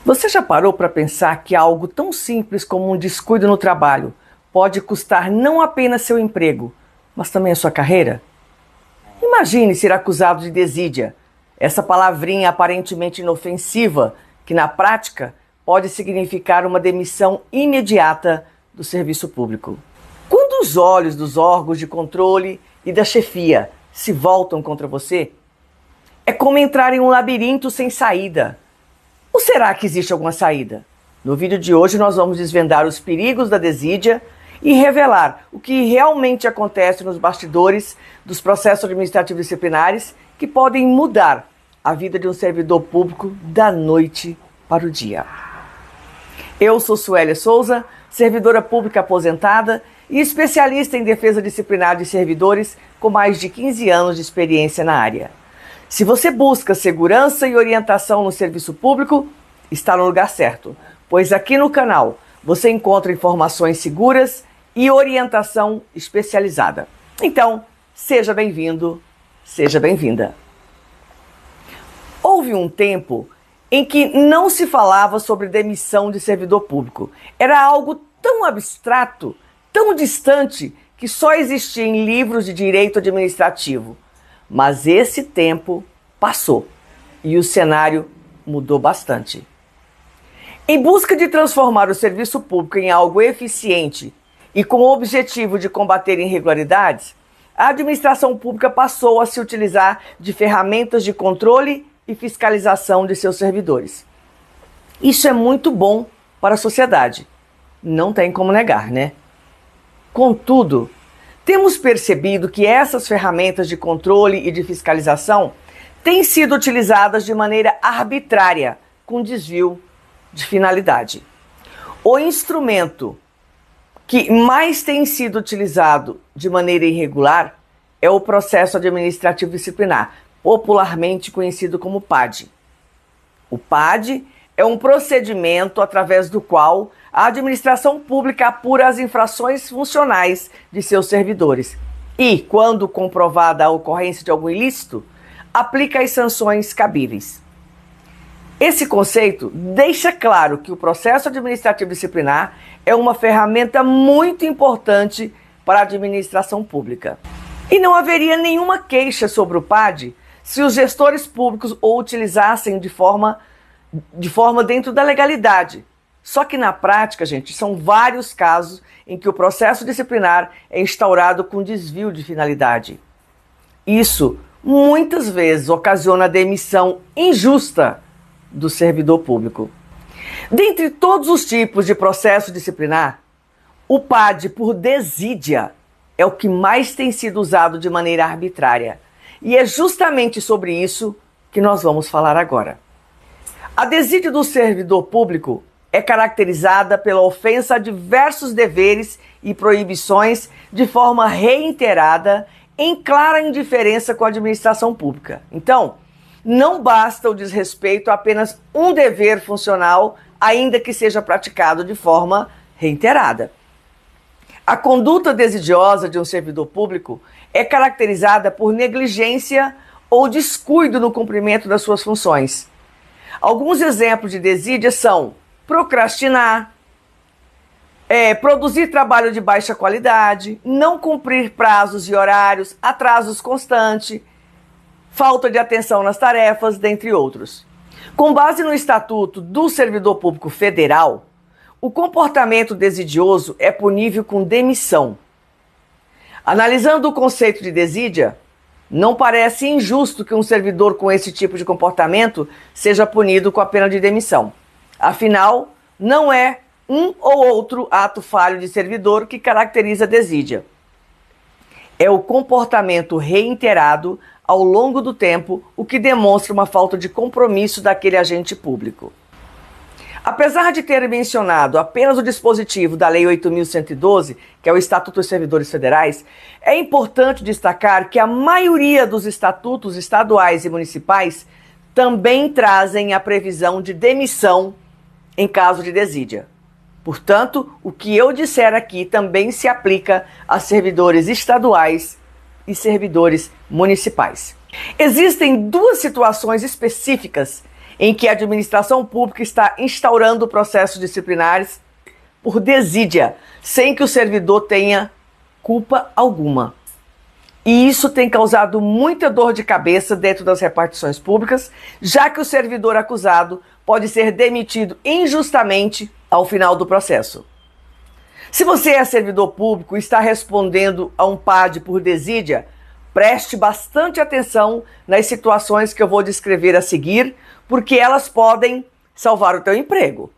Você já parou para pensar que algo tão simples como um descuido no trabalho pode custar não apenas seu emprego, mas também a sua carreira? Imagine ser acusado de desídia, essa palavrinha aparentemente inofensiva, que na prática pode significar uma demissão imediata do serviço público. Quando os olhos dos órgãos de controle e da chefia se voltam contra você, é como entrar em um labirinto sem saída. Ou será que existe alguma saída? No vídeo de hoje nós vamos desvendar os perigos da desídia e revelar o que realmente acontece nos bastidores dos processos administrativos disciplinares que podem mudar a vida de um servidor público da noite para o dia. Eu sou Suélia Souza, servidora pública aposentada e especialista em defesa disciplinar de servidores com mais de 15 anos de experiência na área. Se você busca segurança e orientação no serviço público, está no lugar certo, pois aqui no canal você encontra informações seguras e orientação especializada. Então, seja bem-vindo, seja bem-vinda. Houve um tempo em que não se falava sobre demissão de servidor público. Era algo tão abstrato, tão distante, que só existia em livros de direito administrativo. Mas esse tempo passou e o cenário mudou bastante. Em busca de transformar o serviço público em algo eficiente e com o objetivo de combater irregularidades, a administração pública passou a se utilizar de ferramentas de controle e fiscalização de seus servidores. Isso é muito bom para a sociedade, não tem como negar, né? Contudo, temos percebido que essas ferramentas de controle e de fiscalização têm sido utilizadas de maneira arbitrária, com desvio de finalidade. O instrumento que mais tem sido utilizado de maneira irregular é o processo administrativo disciplinar, popularmente conhecido como PAD. O PAD é um procedimento através do qual a administração pública apura as infrações funcionais de seus servidores e, quando comprovada a ocorrência de algum ilícito, aplica as sanções cabíveis. Esse conceito deixa claro que o processo administrativo disciplinar é uma ferramenta muito importante para a administração pública. E não haveria nenhuma queixa sobre o PAD se os gestores públicos o utilizassem de forma dentro da legalidade. Só que na prática, gente, são vários casos em que o processo disciplinar é instaurado com desvio de finalidade. Isso, muitas vezes, ocasiona a demissão injusta do servidor público. Dentre todos os tipos de processo disciplinar, o PAD por desídia é o que mais tem sido usado de maneira arbitrária. E é justamente sobre isso que nós vamos falar agora. A desídia do servidor público é caracterizada pela ofensa a diversos deveres e proibições de forma reiterada, em clara indiferença com a administração pública. Então, não basta o desrespeito a apenas um dever funcional, ainda que seja praticado de forma reiterada. A conduta desidiosa de um servidor público é caracterizada por negligência ou descuido no cumprimento das suas funções. Alguns exemplos de desídia são procrastinar, produzir trabalho de baixa qualidade, não cumprir prazos e horários, atrasos constantes, falta de atenção nas tarefas, dentre outros. Com base no Estatuto do Servidor Público Federal, o comportamento desidioso é punível com demissão. Analisando o conceito de desídia, não parece injusto que um servidor com esse tipo de comportamento seja punido com a pena de demissão. Afinal, não é um ou outro ato falho de servidor que caracteriza a desídia. É o comportamento reiterado ao longo do tempo, o que demonstra uma falta de compromisso daquele agente público. Apesar de ter mencionado apenas o dispositivo da Lei 8.112, que é o Estatuto dos Servidores Federais, é importante destacar que a maioria dos estatutos estaduais e municipais também trazem a previsão de demissão em caso de desídia. Portanto, o que eu disser aqui também se aplica a servidores estaduais e servidores municipais. Existem duas situações específicas em que a administração pública está instaurando processos disciplinares por desídia, sem que o servidor tenha culpa alguma. E isso tem causado muita dor de cabeça dentro das repartições públicas, já que o servidor acusado pode ser demitido injustamente ao final do processo. Se você é servidor público e está respondendo a um PAD por desídia, preste bastante atenção nas situações que eu vou descrever a seguir, porque elas podem salvar o teu emprego.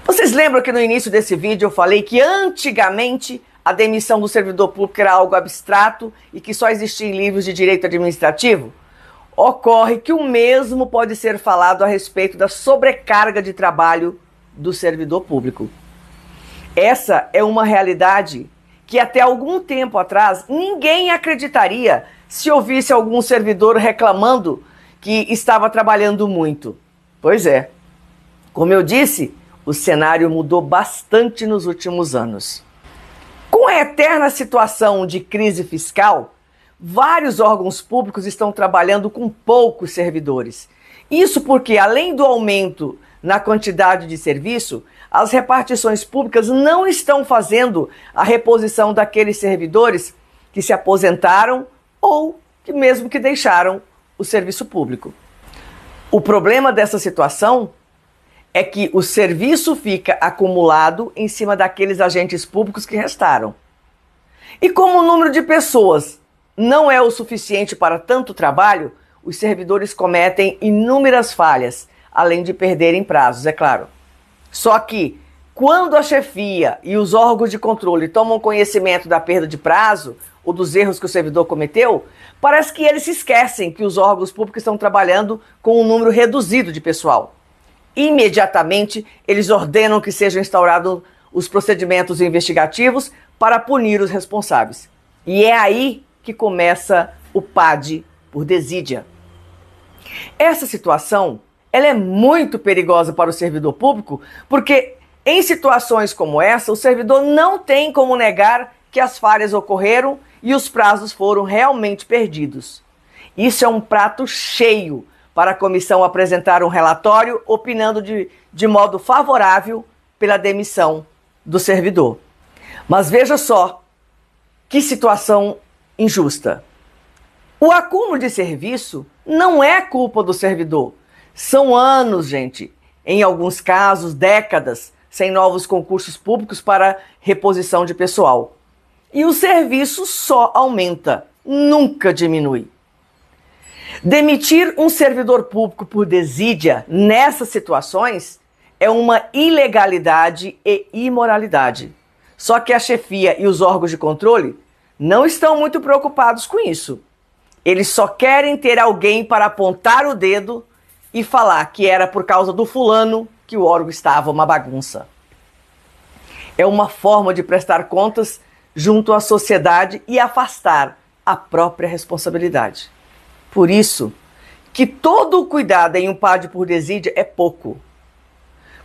Vocês lembram que no início desse vídeo eu falei que antigamente a demissão do servidor público era algo abstrato e que só existia em livros de direito administrativo? Ocorre que o mesmo pode ser falado a respeito da sobrecarga de trabalho do servidor público. Essa é uma realidade que até algum tempo atrás ninguém acreditaria se ouvisse algum servidor reclamando que estava trabalhando muito. Pois é, como eu disse, o cenário mudou bastante nos últimos anos. Com a eterna situação de crise fiscal, vários órgãos públicos estão trabalhando com poucos servidores. Isso porque, além do aumento na quantidade de serviço, as repartições públicas não estão fazendo a reposição daqueles servidores que se aposentaram ou que mesmo que deixaram o serviço público. O problema dessa situação é que o serviço fica acumulado em cima daqueles agentes públicos que restaram. E como o número de pessoas não é o suficiente para tanto trabalho, os servidores cometem inúmeras falhas, além de perderem prazos, é claro. Só que, quando a chefia e os órgãos de controle tomam conhecimento da perda de prazo ou dos erros que o servidor cometeu, parece que eles se esquecem que os órgãos públicos estão trabalhando com um número reduzido de pessoal. Imediatamente, eles ordenam que sejam instaurados os procedimentos investigativos para punir os responsáveis. E é aí que começa o PAD por desídia. Essa situação ela é muito perigosa para o servidor público, porque em situações como essa, o servidor não tem como negar que as falhas ocorreram e os prazos foram realmente perdidos. Isso é um prato cheio para a comissão apresentar um relatório opinando de modo favorável pela demissão do servidor. Mas veja só, que situação injusta. O acúmulo de serviço não é culpa do servidor. São anos, gente, em alguns casos, décadas, sem novos concursos públicos para reposição de pessoal. E o serviço só aumenta, nunca diminui. Demitir um servidor público por desídia nessas situações é uma ilegalidade e imoralidade. Só que a chefia e os órgãos de controle não estão muito preocupados com isso. Eles só querem ter alguém para apontar o dedo e falar que era por causa do fulano que o órgão estava uma bagunça. É uma forma de prestar contas junto à sociedade e afastar a própria responsabilidade. Por isso, que todo o cuidado em um PAD por desídia é pouco.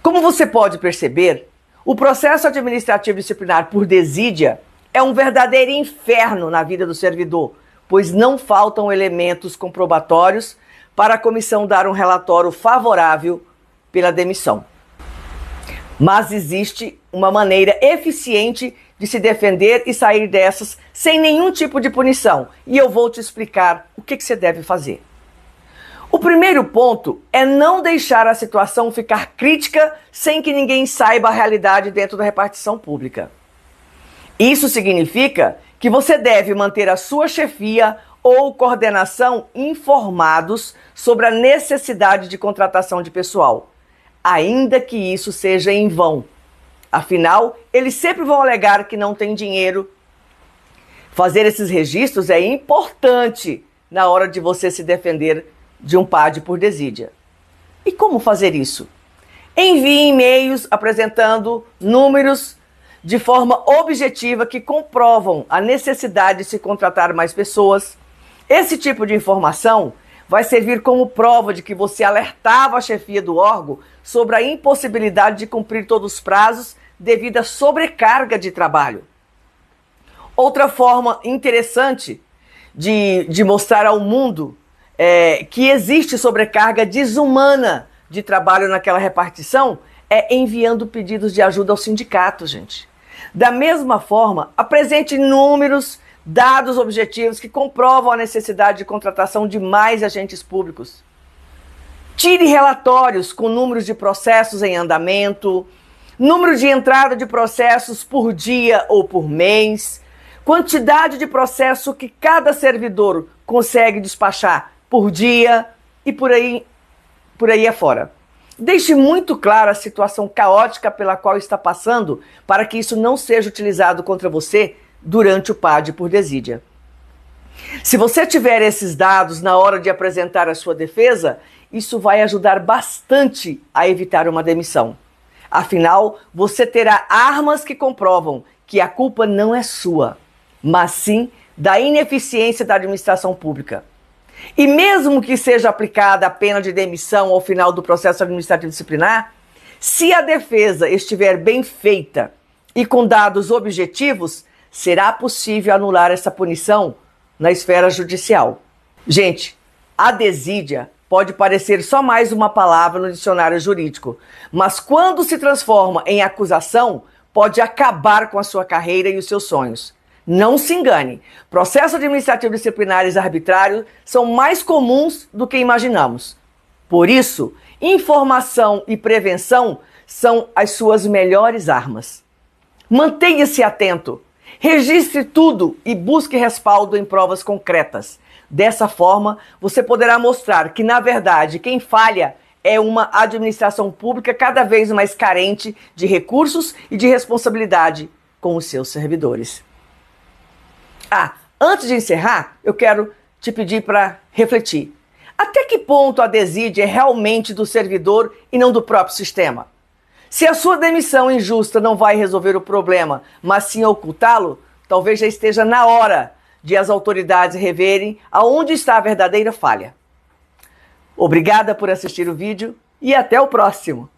Como você pode perceber, o processo administrativo disciplinar por desídia é um verdadeiro inferno na vida do servidor, pois não faltam elementos comprobatórios para a comissão dar um relatório favorável pela demissão. Mas existe uma maneira eficiente de se defender e sair dessas sem nenhum tipo de punição. E eu vou te explicar o que você deve fazer. O primeiro ponto é não deixar a situação ficar crítica sem que ninguém saiba a realidade dentro da repartição pública. Isso significa que você deve manter a sua chefia ou coordenação informados sobre a necessidade de contratação de pessoal, ainda que isso seja em vão. Afinal, eles sempre vão alegar que não tem dinheiro. Fazer esses registros é importante na hora de você se defender de um PAD por desídia. E como fazer isso? Envie e-mails apresentando números de forma objetiva que comprovam a necessidade de se contratar mais pessoas. Esse tipo de informação vai servir como prova de que você alertava a chefia do órgão sobre a impossibilidade de cumprir todos os prazos devido à sobrecarga de trabalho. Outra forma interessante de mostrar ao mundo que existe sobrecarga desumana de trabalho naquela repartição é enviando pedidos de ajuda ao sindicato, gente. Da mesma forma, apresente números, dados objetivos que comprovam a necessidade de contratação de mais agentes públicos. Tire relatórios com números de processos em andamento, número de entrada de processos por dia ou por mês, quantidade de processo que cada servidor consegue despachar por dia e por aí afora. Deixe muito clara a situação caótica pela qual está passando para que isso não seja utilizado contra você durante o PAD por desídia. Se você tiver esses dados na hora de apresentar a sua defesa, isso vai ajudar bastante a evitar uma demissão. Afinal, você terá armas que comprovam que a culpa não é sua, mas sim da ineficiência da administração pública. E mesmo que seja aplicada a pena de demissão ao final do processo administrativo disciplinar, se a defesa estiver bem feita e com dados objetivos, será possível anular essa punição na esfera judicial. Gente, a desídia pode parecer só mais uma palavra no dicionário jurídico, mas quando se transforma em acusação, pode acabar com a sua carreira e os seus sonhos. Não se engane, processos administrativos disciplinares arbitrários são mais comuns do que imaginamos. Por isso, informação e prevenção são as suas melhores armas. Mantenha-se atento, registre tudo e busque respaldo em provas concretas. Dessa forma, você poderá mostrar que, na verdade, quem falha é uma administração pública cada vez mais carente de recursos e de responsabilidade com os seus servidores. Antes de encerrar, eu quero te pedir para refletir. Até que ponto a desídia é realmente do servidor e não do próprio sistema? Se a sua demissão injusta não vai resolver o problema, mas sim ocultá-lo, talvez já esteja na hora de as autoridades reverem aonde está a verdadeira falha. Obrigada por assistir o vídeo e até o próximo!